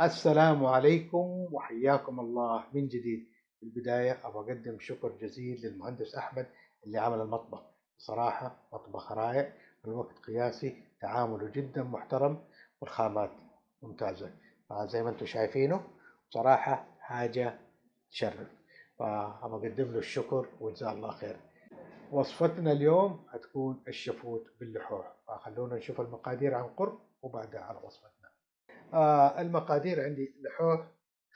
السلام عليكم وحياكم الله من جديد. في البداية أبغى أقدم شكر جزيل للمهندس أحمد اللي عمل المطبخ. بصراحة مطبخ رائع، الوقت قياسي، تعامله جدا محترم، والخامات ممتازة. زي ما انتم شايفينه بصراحة حاجة تشرف، فأبغى أقدم له الشكر وجزاه الله خير. وصفتنا اليوم هتكون الشفوت باللحوح، فخلونا نشوف المقادير عن قرب وبعدها على وصفتنا. المقادير عندي: لحوح،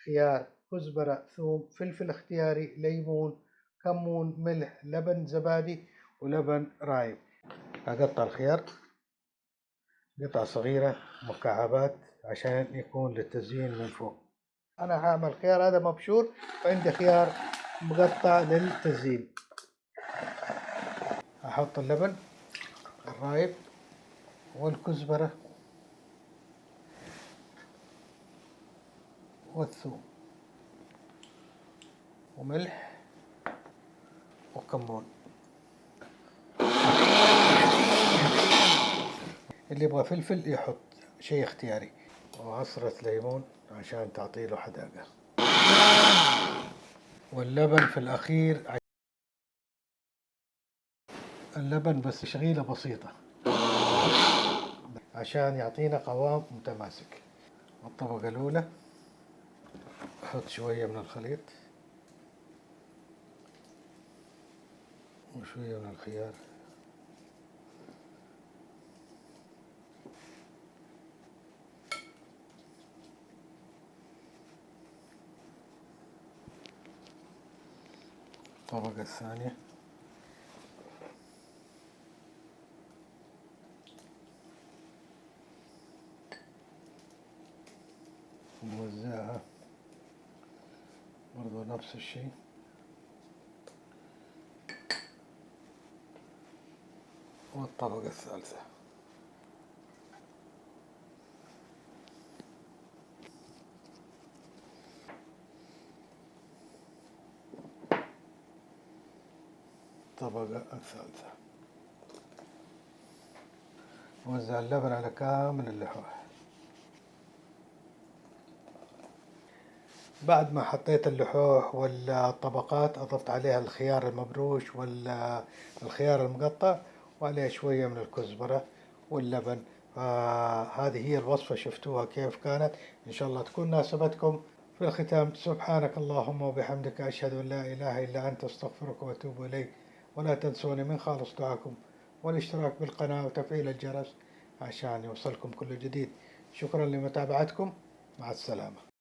خيار، كزبرة، ثوم، فلفل اختياري، ليمون، كمون، ملح، لبن زبادي، ولبن رايب. أقطع الخيار قطع صغيرة مكعبات عشان يكون للتزيين من فوق. أنا هعمل خيار هذا مبشور، وعندي خيار مقطع للتزيين. أحط اللبن الرايب والكزبرة والثوم وملح وكمون. اللي يبغى فلفل يحط، شيء اختياري، وعصرة ليمون عشان تعطيله حداقة، واللبن في الأخير. اللبن بس تشغيلة بسيطة عشان يعطينا قوام متماسك. الطبقة الأولى أحط شوية من الخليط وشوية من الخيار، الطبقة الثانية نوزعها برضو نفس الشيء. والطبقة الثالثة. الطبقة الثالثة. وزع اللبن على كامل اللحوح. بعد ما حطيت اللحوح والطبقات أضفت عليها الخيار المبروش والخيار المقطع، وعليه شوية من الكزبرة واللبن. هذه هي الوصفة، شفتوها كيف كانت؟ إن شاء الله تكون ناسبتكم. في الختام، سبحانك اللهم وبحمدك، أشهد أن لا إله إلا أنت، أستغفرك وأتوب إليك. ولا تنسوني من خالص دعاكم والاشتراك بالقناة وتفعيل الجرس عشان يوصلكم كل جديد. شكرا لمتابعتكم، مع السلامة.